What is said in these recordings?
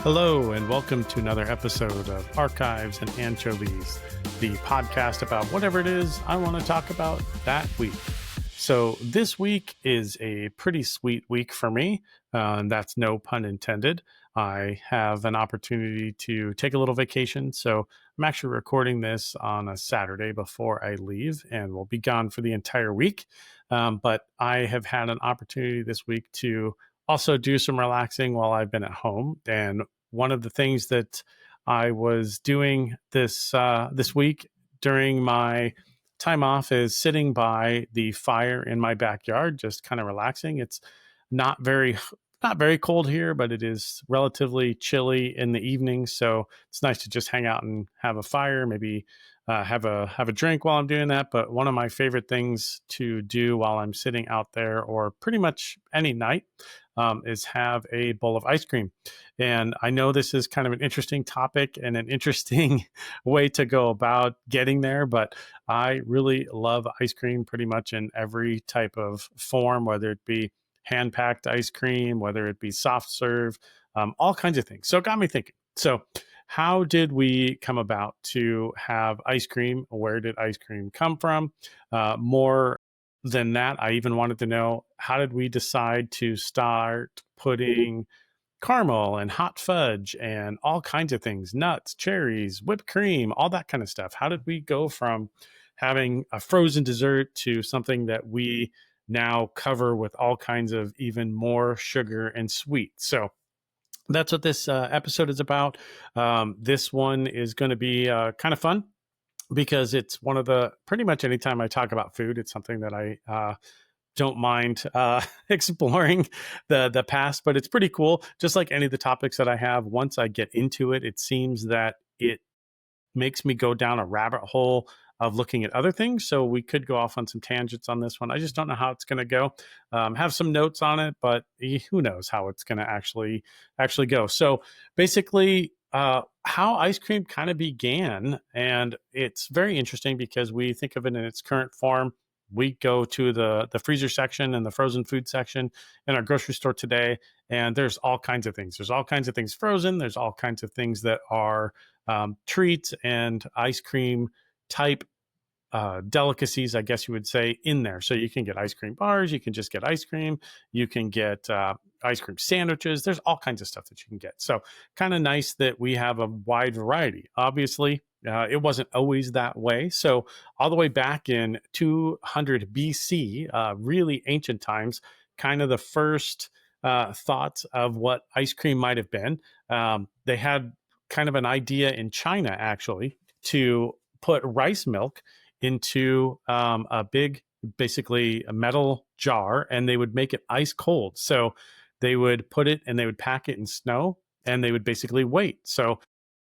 Hello, and welcome to another episode of Archives and Anchovies, the podcast about whatever it is I want to talk about that week. So this week is a pretty sweet week for me, and that's no pun intended. I have an opportunity to take a little vacation, so I'm actually recording this on a Saturday before I leave, and we'll be gone for the entire week. But I have had an opportunity this week to also do some relaxing while I've been at home. And one of the things that I was doing this week during my time off is sitting by the fire in my backyard, just kind of relaxing. It's not very not very cold here, but it is relatively chilly in the evening, so it's nice to just hang out and have a fire, maybe have a drink while I'm doing that. But one of my favorite things to do while I'm sitting out there, or pretty much any night, is have a bowl of ice cream. And I know this is kind of an interesting topic and an interesting way to go about getting there, but I really love ice cream pretty much in every type of form, whether it be hand packed ice cream, whether it be soft serve, all kinds of things. So it got me thinking. So, how did we come about to have ice cream? Where did ice cream come from? More than that, I even wanted to know, how did we decide to start putting caramel and hot fudge and all kinds of things, nuts, cherries, whipped cream, all that kind of stuff? How did we go from having a frozen dessert to something that we now cover with all kinds of even more sugar and sweet? So that's what this episode is about. This one is going to be kind of fun because it's one of the, pretty much anytime I talk about food, it's something that I don't mind exploring the past, but it's pretty cool. Just like any of the topics that I have, once I get into it, it seems that it makes me go down a rabbit hole of looking at other things. So we could go off on some tangents on this one. I just don't know how it's going to go. Have some notes on it, but who knows how it's going to actually go. So basically, how ice cream kind of began, and it's very interesting because we think of it in its current form. We go to the freezer section and the frozen food section in our grocery store today, and there's all kinds of things. There's all kinds of things frozen. There's all kinds of things that are treats and ice cream type delicacies, I guess you would say, in there. So you can get ice cream bars, you can just get ice cream, you can get ice cream sandwiches. There's all kinds of stuff that you can get. So kind of nice that we have a wide variety. Obviously, it wasn't always that way. So all the way back in 200 BC, really ancient times, kind of the first thoughts of what ice cream might have been. They had kind of an idea in China, actually, to put rice milk into a big, basically a metal jar, and they would make it ice cold. So they would put it and they would pack it in snow, and they would basically wait. So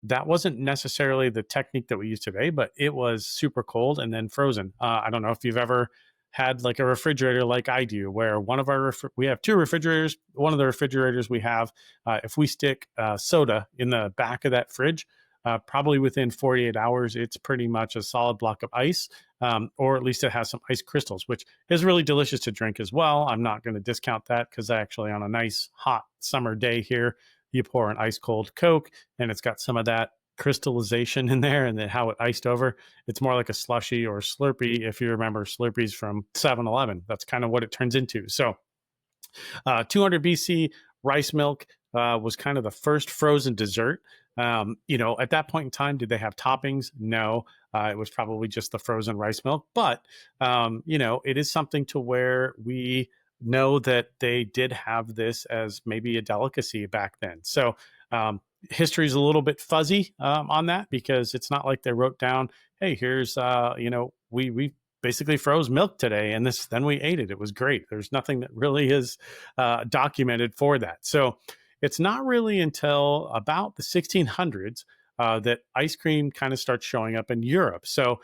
that wasn't necessarily the technique that we use today, but it was super cold and then frozen. I don't know if you've ever had like a refrigerator like I do, where one of our we have two refrigerators. One of the refrigerators we have, if we stick soda in the back of that fridge, probably within 48 hours, it's pretty much a solid block of ice, or at least it has some ice crystals, which is really delicious to drink as well. I'm not going to discount that, because actually on a nice hot summer day here, you pour an ice cold Coke and it's got some of that crystallization in there, and then how it iced over. It's more like a slushy or Slurpee, if you remember Slurpees from 7-Eleven. That's kind of what it turns into. So 200 BC, rice milk was kind of the first frozen dessert. At that point in time, did they have toppings? No, it was probably just the frozen rice milk. But, it is something to where we know that they did have this as maybe a delicacy back then. So history is a little bit fuzzy on that, because it's not like they wrote down, hey, here's, we basically froze milk today, and then we ate it. It was great. There's nothing that really is documented for that. So it's not really until about the 1600s that ice cream kind of starts showing up in Europe. So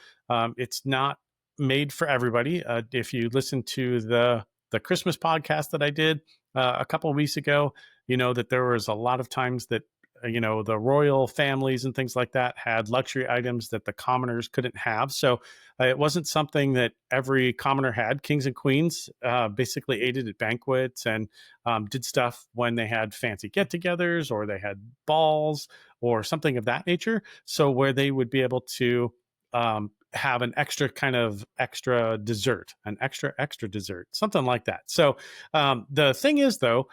it's not made for everybody. If you listen to the Christmas podcast that I did a couple of weeks ago, you know that there was a lot of times that the royal families and things like that had luxury items that the commoners couldn't have. So it wasn't something that every commoner had. Kings and queens basically ate it at banquets and did stuff when they had fancy get-togethers or they had balls or something of that nature. So where they would be able to have an extra kind of extra dessert, an extra dessert, something like that. So the thing is, though,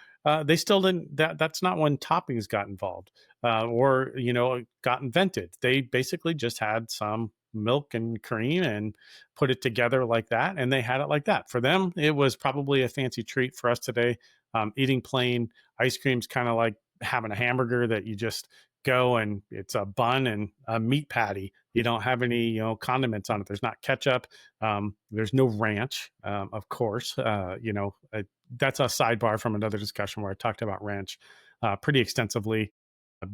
they still didn't. That's not when toppings got involved or got invented. They basically just had some milk and cream and put it together like that, and they had it like that. For them, it was probably a fancy treat. For us today, eating plain ice cream's kind of like having a hamburger that you just go and it's a bun and a meat patty. You don't have any, condiments on it. There's not ketchup. There's no ranch, of course. That's a sidebar from another discussion where I talked about ranch pretty extensively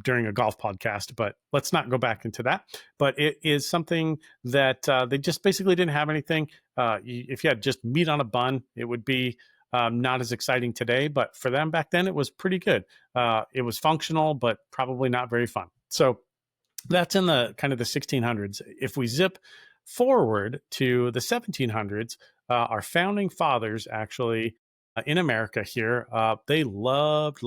during a golf podcast, but let's not go back into that. But it is something that they just basically didn't have anything. If you had just meat on a bun, it would be not as exciting today, but for them back then, it was pretty good. It was functional, but probably not very fun. So that's in the kind of the 1600s. If we zip forward to the 1700s, our founding fathers actually in America here, they loved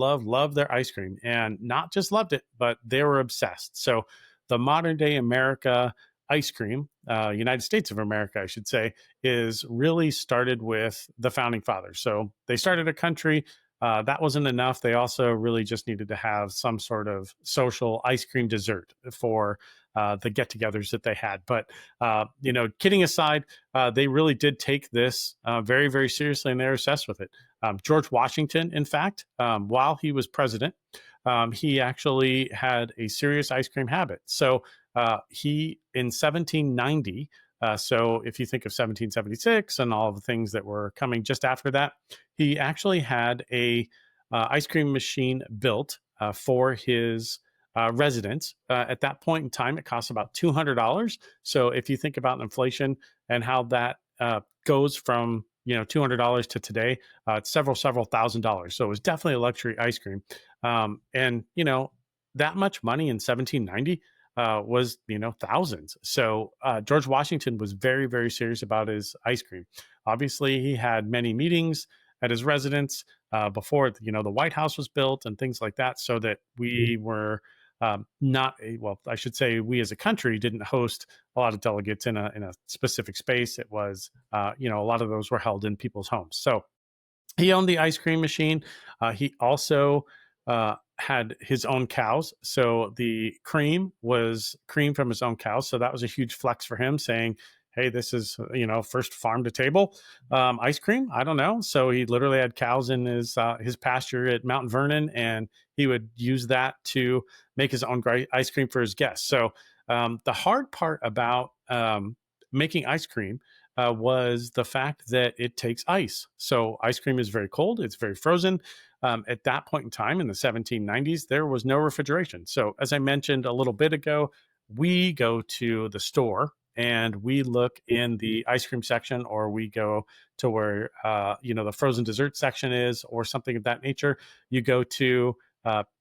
their ice cream, and not just loved it, but they were obsessed. So the modern day America ice cream, United States of America, I should say, is really started with the founding fathers. So they started a country. That wasn't enough. They also really just needed to have some sort of social ice cream dessert for the get-togethers that they had. But kidding aside, they really did take this very, very seriously, and they're obsessed with it. George Washington, in fact, while he was president, he actually had a serious ice cream habit. So he, in 1790, so if you think of 1776 and all the things that were coming just after that, he actually had a ice cream machine built for his residence. At that point in time, it cost about $200. So if you think about inflation and how that goes from $200 to today, it's several $1,000s. So it was definitely a luxury ice cream. And that much money in 1790 was thousands. So George Washington was very, very serious about his ice cream. Obviously, he had many meetings at his residence before the White House was built and things like that, so that we were I should say we as a country didn't host a lot of delegates in a specific space. It was a lot of those were held in people's homes. So he owned the ice cream machine. He also had his own cows. So the cream was cream from his own cows. So that was a huge flex for him, saying, hey, this is, first farm to table ice cream. I don't know. So he literally had cows in his pasture at Mount Vernon, and he would use that to make his own ice cream for his guests. So the hard part about making ice cream was the fact that it takes ice. So ice cream is very cold. It's very frozen. At that point in time in the 1790s, there was no refrigeration. So as I mentioned a little bit ago, we go to the store and we look in the ice cream section, or we go to where, the frozen dessert section is, or something of that nature. You go to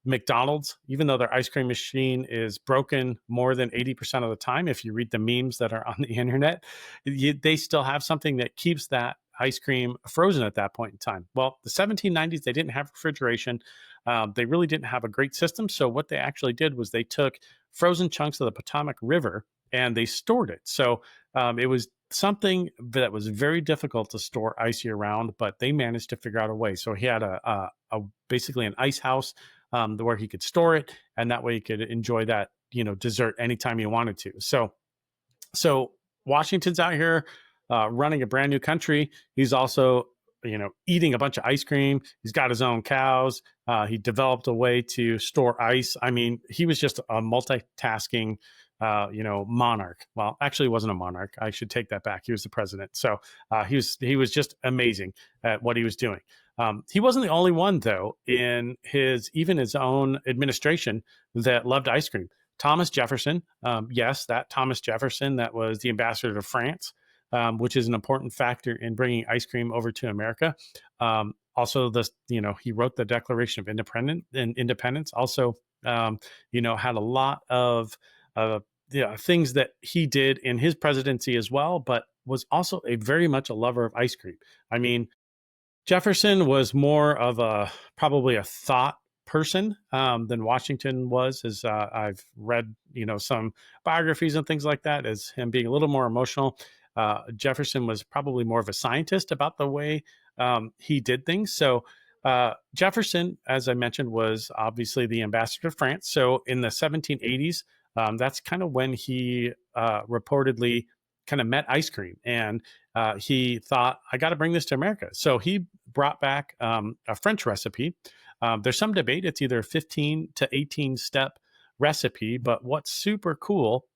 McDonald's, even though their ice cream machine is broken more than 80% of the time. If you read the memes that are on the internet, they still have something that keeps that ice cream frozen at that point in time. Well, the 1790s, they didn't have refrigeration. They really didn't have a great system. So what they actually did was they took frozen chunks of the Potomac River and they stored it. So it was something that was very difficult to store ice year round, but they managed to figure out a way. So he had a basically an ice house where he could store it, and that way he could enjoy that dessert anytime he wanted to. So Washington's out here running a brand new country. He's also eating a bunch of ice cream. He's got his own cows. He developed a way to store ice. I mean, he was just a multitasking monarch. Well, actually, he wasn't a monarch. I should take that back. He was the president. So he was just amazing at what he was doing. He wasn't the only one, though, in his own administration that loved ice cream. Thomas Jefferson, yes, that Thomas Jefferson that was the ambassador to France, which is an important factor in bringing ice cream over to America. Also, he wrote the Declaration of Independence. Also, had a lot of uh, things that he did in his presidency as well, but was also a very much a lover of ice cream. I mean, Jefferson was more of probably a thought person than Washington was, as I've read, some biographies and things like that, as him being a little more emotional. Jefferson was probably more of a scientist about the way he did things. So Jefferson, as I mentioned, was obviously the ambassador to France. So in the 1780s, that's kind of when he reportedly kind of met ice cream, and he thought, I got to bring this to America. So he brought back a French recipe. There's some debate. It's either a 15 to 18 step recipe, but what's super cool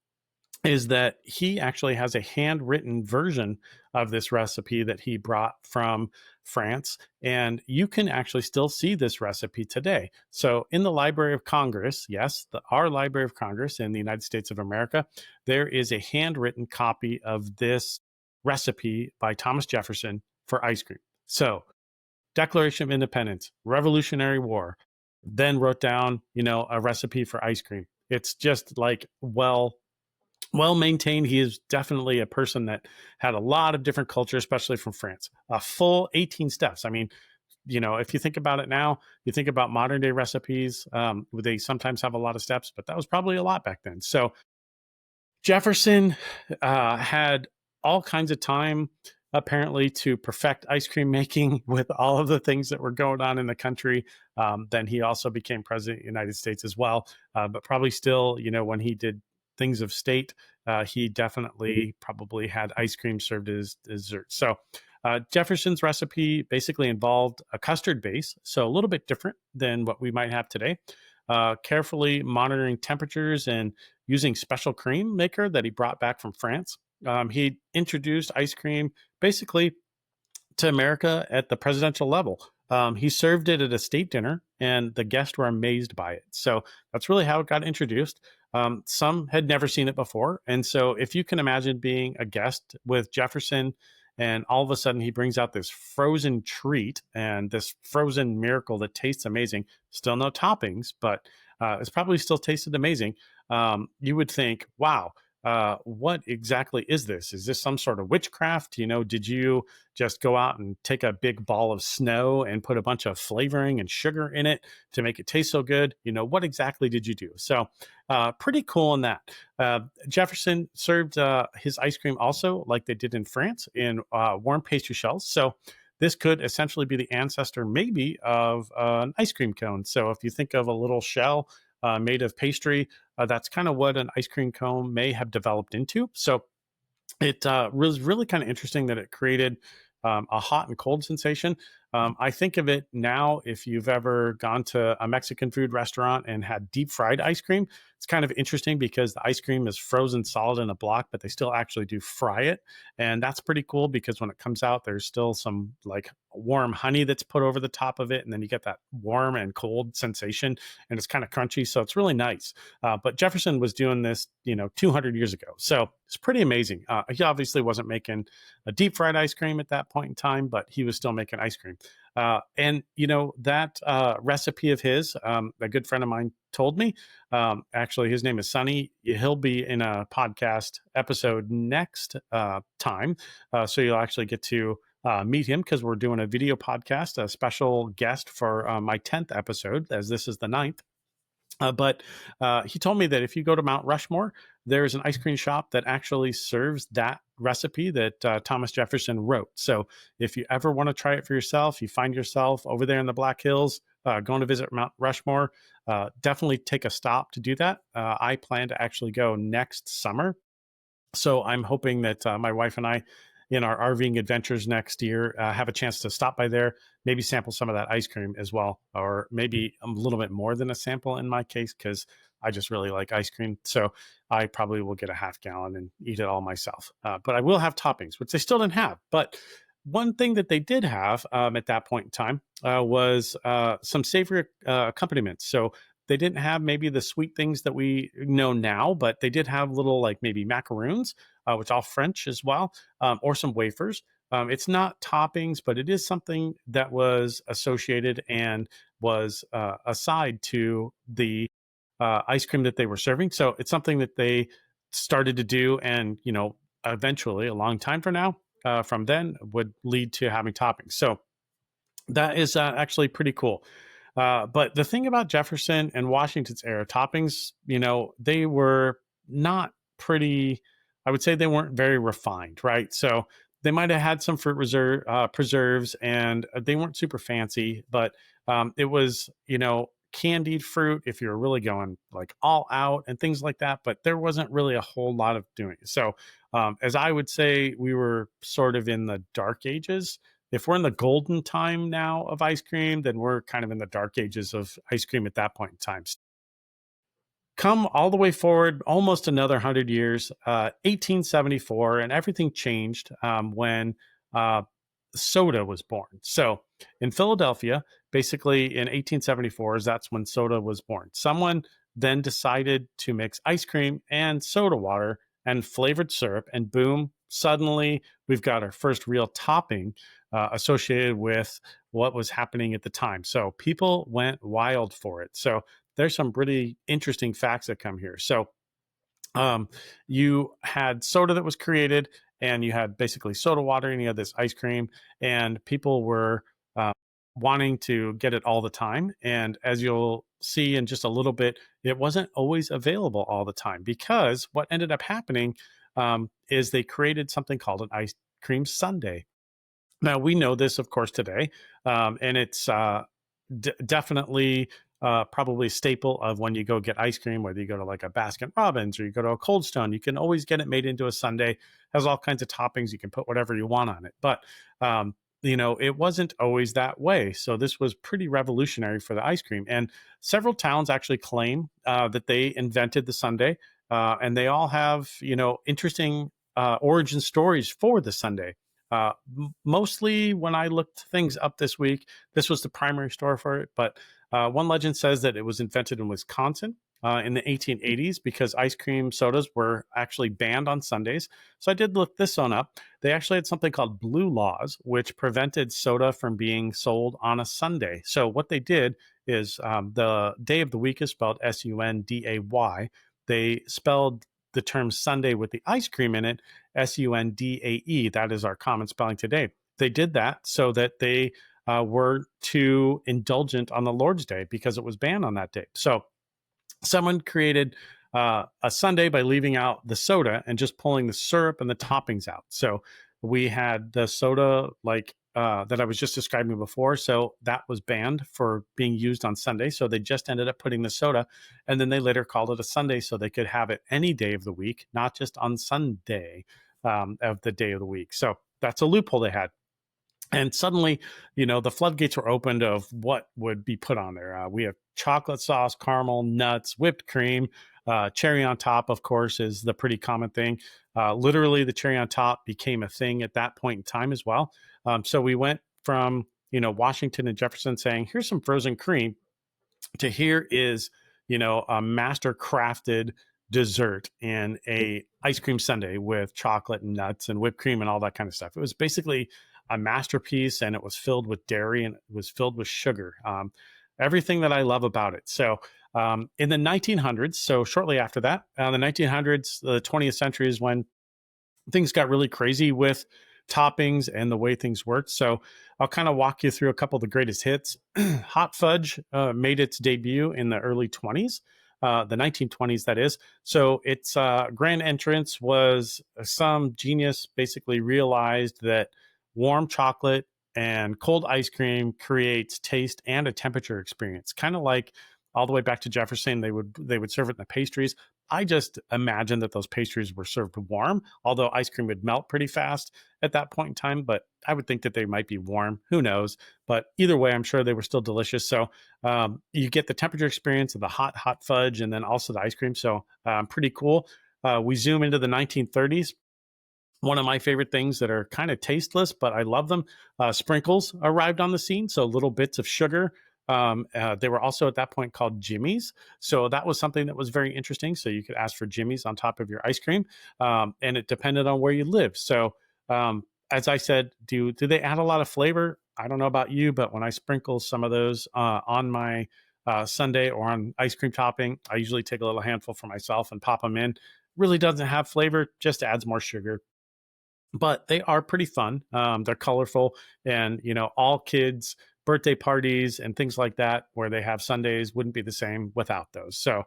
is that he actually has a handwritten version of this recipe that he brought from France. And you can actually still see this recipe today. So, in the Library of Congress, yes, our Library of Congress in the United States of America, there is a handwritten copy of this recipe by Thomas Jefferson for ice cream. So, Declaration of Independence, Revolutionary War, then wrote down, a recipe for ice cream. It's just like, well maintained. He is definitely a person that had a lot of different culture, especially from France. A full 18 steps. I mean, if you think about it now, you think about modern day recipes, they sometimes have a lot of steps, but that was probably a lot back then. So Jefferson had all kinds of time apparently to perfect ice cream making with all of the things that were going on in the country. Then he also became president of the United States as well, but probably still, when he did things of state, he definitely probably had ice cream served as dessert. So Jefferson's recipe basically involved a custard base, so a little bit different than what we might have today. Carefully monitoring temperatures and using special cream maker that he brought back from France. He introduced ice cream basically to America at the presidential level. He served it at a state dinner, and the guests were amazed by it. So that's really how it got introduced. Some had never seen it before. And so if you can imagine being a guest with Jefferson, and all of a sudden he brings out this frozen treat and this frozen miracle that tastes amazing, still no toppings, but it's probably still tasted amazing. You would think, wow, what exactly is this? Is this some sort of witchcraft? Did you just go out and take a big ball of snow and put a bunch of flavoring and sugar in it to make it taste so good? What exactly did you do? So pretty cool in that. Jefferson served his ice cream also, like they did in France, in warm pastry shells. So this could essentially be the ancestor maybe of an ice cream cone. So if you think of a little shell made of pastry, that's kind of what an ice cream cone may have developed into. So it was really kind of interesting that it created a hot and cold sensation. I think of it now, if you've ever gone to a Mexican food restaurant and had deep fried ice cream, it's kind of interesting because the ice cream is frozen solid in a block, but they still actually do fry it. And that's pretty cool because when it comes out, there's still some like warm honey that's put over the top of it. And then you get that warm and cold sensation, and it's kind of crunchy. So it's really nice. But Jefferson was doing this, 200 years ago. So it's pretty amazing. He obviously wasn't making a deep fried ice cream at that point in time, but he was still making ice cream. And that recipe of his, a good friend of mine told me, actually his name is Sonny. He'll be in a podcast episode next time. So you'll actually get to meet him because we're doing a video podcast, a special guest for my 10th episode, as this is the 9th. But he told me that if you go to Mount Rushmore, there's an ice cream shop that actually serves that recipe that Thomas Jefferson wrote. So if you ever want to try it for yourself, you find yourself over there in the Black Hills, going to visit Mount Rushmore, definitely take a stop to do that. I plan to actually go next summer. So I'm hoping that my wife and I, in our RVing adventures next year, have a chance to stop by there, maybe sample some of that ice cream as well, or maybe a little bit more than a sample in my case, because I just really like ice cream. So I probably will get a half gallon and eat it all myself. But I will have toppings, which they still didn't have. But one thing that they did have at that point in time was some savory accompaniments. So they didn't have maybe the sweet things that we know now, but they did have little like maybe macaroons, which all French as well, or some wafers. It's not toppings, but it is something that was associated and was aside to the ice cream that they were serving. So it's something that they started to do, and eventually, a long time from now, from then, would lead to having toppings. So that is actually pretty cool. But the thing about Jefferson and Washington's era toppings, they were not pretty. I would say they weren't very refined, right? So they might have had some fruit preserves, and they weren't super fancy, but it was, candied fruit if you're really going like all out and things like that. But there wasn't really a whole lot of doing it. So, as I would say, we were sort of in the dark ages. If we're in the golden time now of ice cream, then we're kind of in the dark ages of ice cream at that point in time. Come all the way forward, almost another 100 years, 1874, and everything changed when uh, soda was born. So in Philadelphia, basically in 1874, that's when soda was born. Someone then decided to mix ice cream and soda water and flavored syrup, and boom, suddenly we've got our first real topping associated with what was happening at the time. So people went wild for it. So there's some pretty interesting facts that come here. So um, you had soda that was created, and you had basically soda water, and you had this ice cream, and people were uh, wanting to get it all the time. And as you'll see in just a little bit, it wasn't always available all the time, because what ended up happening is they created something called an ice cream sundae. Now we know this, of course, today, and it's definitely probably a staple of when you go get ice cream, whether you go to like a Baskin Robbins or you go to a Cold Stone. You can always get it made into a sundae. Has all kinds of toppings. You can put whatever you want on it, but it wasn't always that way. So this was pretty revolutionary for the ice cream, and several towns actually claim that they invented the sundae, and they all have interesting origin stories for the sundae. Mostly when I looked things up this week, this was the primary store for it. But one legend says that it was invented in Wisconsin in the 1880s, because ice cream sodas were actually banned on Sundays. So I did look this one up. They actually had something called blue laws, which prevented soda from being sold on a Sunday. So what they did is the day of the week is spelled Sunday. They spelled the term Sunday with the ice cream in it Sundae. That is our common spelling today. They did that so that they were too indulgent on the Lord's Day, because it was banned on that day. So someone created a sundae by leaving out the soda and just pulling the syrup and the toppings out. So we had the soda that I was just describing before. So that was banned for being used on Sunday. So they just ended up putting the soda, and then they later called it a sundae so they could have it any day of the week, not just on Sunday of the day of the week. So that's a loophole they had. And suddenly, the floodgates were opened of what would be put on there. We have chocolate sauce, caramel, nuts, whipped cream, cherry on top, of course, is the pretty common thing. Literally, the cherry on top became a thing at that point in time as well. So we went from, Washington and Jefferson saying, here's some frozen cream, to here is, a master crafted dessert in a ice cream sundae with chocolate and nuts and whipped cream and all that kind of stuff. It was basically a masterpiece, and it was filled with dairy, and it was filled with sugar. Everything that I love about it. So in the 1900s, so shortly after that, the 1900s, the 20th century is when things got really crazy with toppings and the way things worked. So I'll kind of walk you through a couple of the greatest hits. Hot fudge made its debut in the early 20s, the 1920s, that is. So its grand entrance was some genius basically realized that warm chocolate and cold ice cream creates taste and a temperature experience, kind of like all the way back to Jefferson. They would serve it in the pastries. I just imagine that those pastries were served warm, although ice cream would melt pretty fast at that point in time. But I would think that they might be warm. Who knows? But either way, I'm sure they were still delicious. So you get the temperature experience of the hot fudge, and then also the ice cream. So pretty cool. We zoom into the 1930s. One of my favorite things that are kind of tasteless, but I love them. Sprinkles arrived on the scene. So little bits of sugar. They were also at that point called Jimmies. So that was something that was very interesting. So you could ask for Jimmies on top of your ice cream. And it depended on where you lived. So as I said, do they add a lot of flavor? I don't know about you, but when I sprinkle some of those on my sundae or on ice cream topping, I usually take a little handful for myself and pop them in. Really doesn't have flavor, just adds more sugar, but they are pretty fun. They're colorful, and all kids' birthday parties and things like that, where they have Sundays, wouldn't be the same without those. So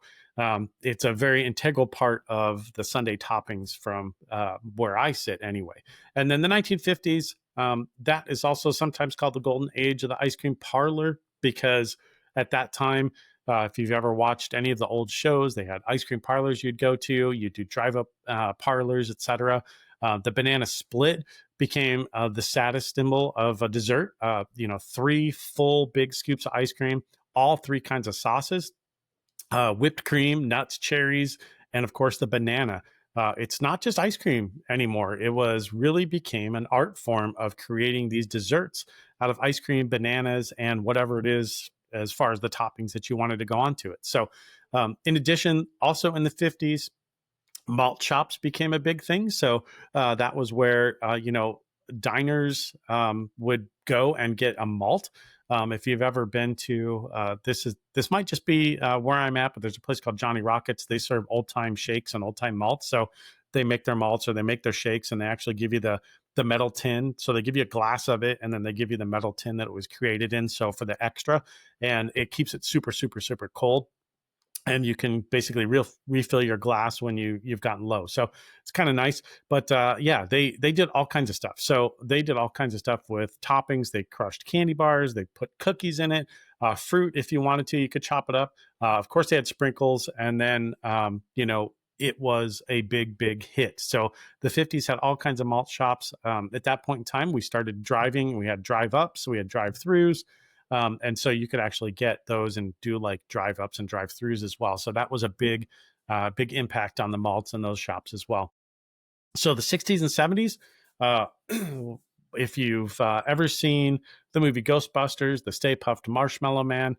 it's a very integral part of the Sunday toppings from where I sit, anyway. And then the 1950s, that is also sometimes called the golden age of the ice cream parlor, because at that time, if you've ever watched any of the old shows, they had ice cream parlors you'd go to, you'd do drive up parlors, etc. The banana split became the saddest symbol of a dessert. Three full big scoops of ice cream, all three kinds of sauces, whipped cream, nuts, cherries, and of course the banana. It's not just ice cream anymore. It was really became an art form of creating these desserts out of ice cream, bananas, and whatever it is as far as the toppings that you wanted to go onto it. So, in addition, also in the 50s, malt shops became a big thing. So that was where diners would go and get a malt. If you've ever been to this might just be where I'm at, but there's a place called Johnny Rockets. They serve old time shakes and old time malts. So they make their malts or they make their shakes, and they actually give you the metal tin. So they give you a glass of it, and then they give you the metal tin that it was created in. So for the extra, and it keeps it super, super, super cold. And you can basically refill your glass when you've gotten low. So it's kind of nice. But yeah, they did all kinds of stuff. So they did all kinds of stuff with toppings. They crushed candy bars. They put cookies in it. Fruit, if you wanted to, you could chop it up. Of course, they had sprinkles. And then, it was a big, big hit. So the 50s had all kinds of malt shops. At that point in time, we started driving. We had drive ups. We had drive throughs. And so you could actually get those and do like drive ups and drive throughs as well. So that was a big, big impact on the malts in those shops as well. So the 60s and 70s, if you've ever seen the movie Ghostbusters, the Stay Puft Marshmallow Man,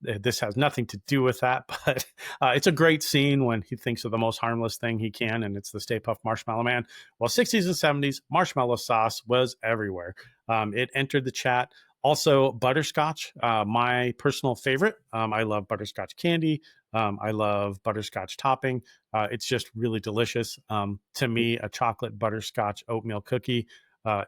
this has nothing to do with that, but it's a great scene when he thinks of the most harmless thing he can, and it's the Stay Puft Marshmallow Man. Well, 60s and 70s, marshmallow sauce was everywhere. It entered the chat. Also, butterscotch, my personal favorite. I love butterscotch candy. I love butterscotch topping. It's just really delicious. To me, a chocolate butterscotch oatmeal cookie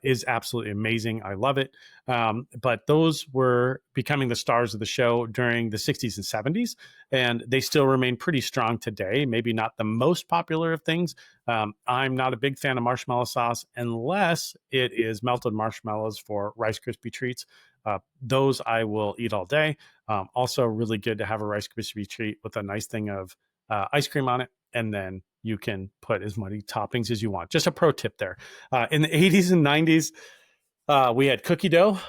is absolutely amazing. I love it. But those were becoming the stars of the show during the 60s and 70s, and they still remain pretty strong today. Maybe not the most popular of things. I'm not a big fan of marshmallow sauce unless it is melted marshmallows for Rice Krispie treats. Those I will eat all day. Also, really good to have a Rice Krispie treat with a nice thing of ice cream on it, and then you can put as many toppings as you want. Just a pro tip there. In the 80s and 90s, we had cookie dough,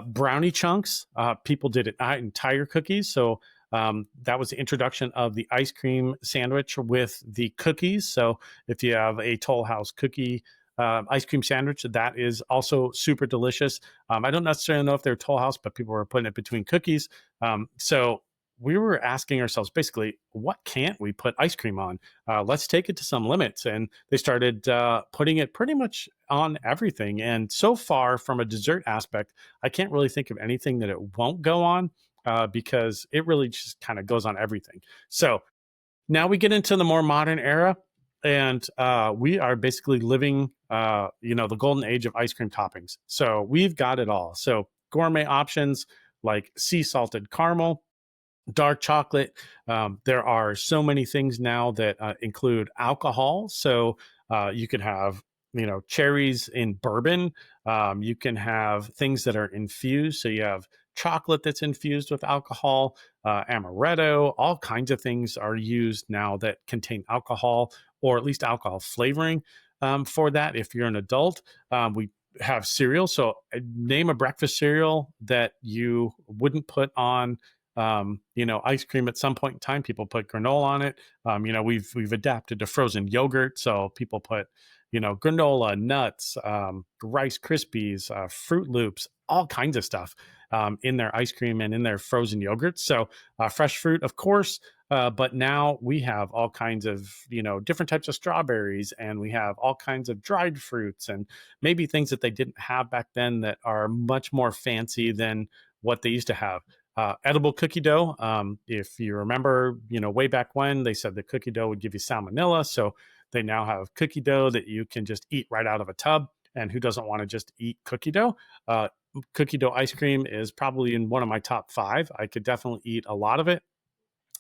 brownie chunks. People did it entire cookies. So that was the introduction of the ice cream sandwich with the cookies. So if you have a Toll House cookie ice cream sandwich, that is also super delicious. I don't necessarily know if they're Toll House, but people were putting it between cookies. So we were asking ourselves, basically, what can't we put ice cream on? Let's take it to some limits. And they started putting it pretty much on everything. And so far, from a dessert aspect, I can't really think of anything that it won't go on because it really just kind of goes on everything. So now we get into the more modern era. And we are basically living, the golden age of ice cream toppings. So we've got it all. So gourmet options like sea salted caramel, dark chocolate. There are so many things now that include alcohol. So you can have, cherries in bourbon. You can have things that are infused. So you have chocolate that's infused with alcohol, amaretto, all kinds of things are used now that contain alcohol or at least alcohol flavoring for that. If you're an adult, we have cereal. So name a breakfast cereal that you wouldn't put on ice cream. At some point in time, people put granola on it. We've adapted to frozen yogurt. So people put, granola, nuts, Rice Krispies, Fruit Loops, all kinds of stuff. in their ice cream and in their frozen yogurts. So fresh fruit, of course, but now we have all kinds of, different types of strawberries, and we have all kinds of dried fruits and maybe things that they didn't have back then that are much more fancy than what they used to have. Edible cookie dough. If you remember, way back when they said the cookie dough would give you salmonella. So they now have cookie dough that you can just eat right out of a tub. And who doesn't want to just eat cookie dough? Cookie dough ice cream is probably in one of my top 5. I could definitely eat a lot of it,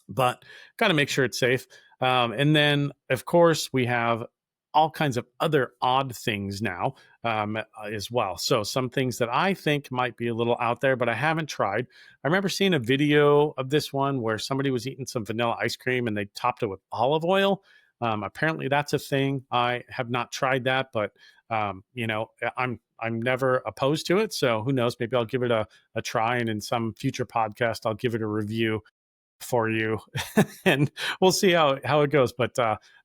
but got to make sure it's safe. And then, of course, we have all kinds of other odd things now as well. So some things that I think might be a little out there, but I haven't tried. I remember seeing a video of this one where somebody was eating some vanilla ice cream and they topped it with olive oil. Apparently that's a thing. I have not tried that, but I'm never opposed to it. So who knows? Maybe I'll give it a try, and in some future podcast, I'll give it a review for you and we'll see how it goes. But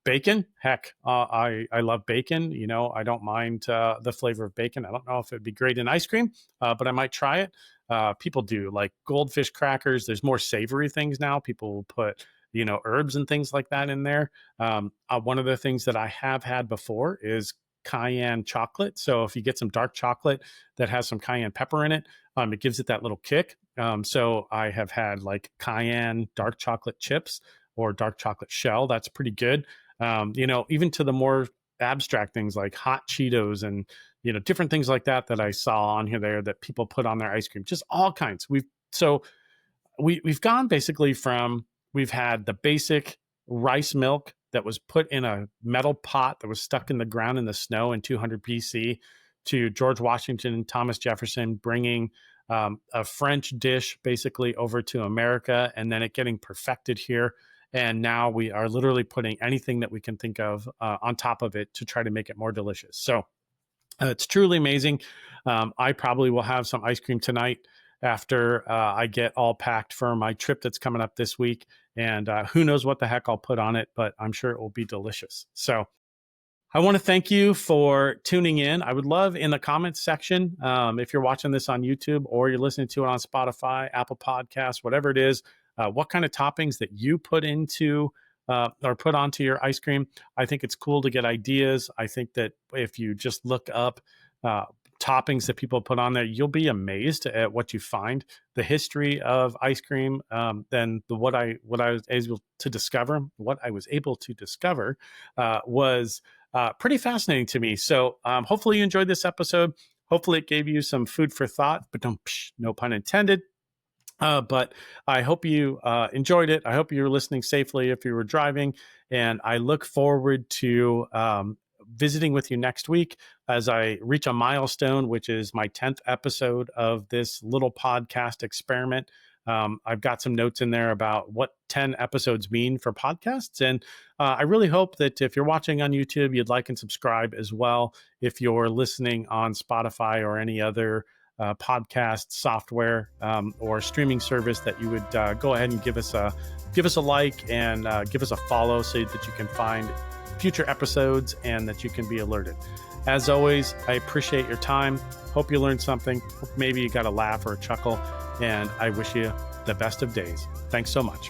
bacon, heck, I love bacon. I don't mind the flavor of bacon. I don't know if it'd be great in ice cream, but I might try it. People do like goldfish crackers. There's more savory things now. People will put herbs and things like that in there. One of the things that I have had before is cayenne chocolate. So if you get some dark chocolate that has some cayenne pepper in it, it gives it that little kick. So I have had like cayenne dark chocolate chips or dark chocolate shell. That's pretty good. Even to the more abstract things like hot Cheetos and, different things like that I saw on here there that people put on their ice cream, just all kinds. We've gone basically from, we've had the basic rice milk that was put in a metal pot that was stuck in the ground in the snow in 200 BC to George Washington and Thomas Jefferson bringing a French dish basically over to America, and then it getting perfected here. And now we are literally putting anything that we can think of on top of it to try to make it more delicious. So it's truly amazing. I probably will have some ice cream tonight after I get all packed for my trip that's coming up this week. And who knows what the heck I'll put on it, but I'm sure it will be delicious. So I want to thank you for tuning in. I would love in the comments section, if you're watching this on YouTube or you're listening to it on Spotify, Apple Podcasts, whatever it is, what kind of toppings that you put into or put onto your ice cream. I think it's cool to get ideas. I think that if you just look up toppings that people put on there, you'll be amazed at what you find. The history of ice cream, then what I was able to discover was pretty fascinating to me. So hopefully you enjoyed this episode. Hopefully it gave you some food for thought, but no pun intended. But I hope you enjoyed it. I hope you were listening safely if you were driving. And I look forward to visiting with you next week as I reach a milestone, which is my 10th episode of this little podcast experiment. I've got some notes in there about what 10 episodes mean for podcasts. And I really hope that if you're watching on YouTube, you'd like and subscribe as well. If you're listening on Spotify or any other podcast software or streaming service, that you would go ahead and give us a like and give us a follow so that you can find future episodes and that you can be alerted. As always, I appreciate your time. Hope you learned something. Hope maybe you got a laugh or a chuckle, and I wish you the best of days. Thanks so much.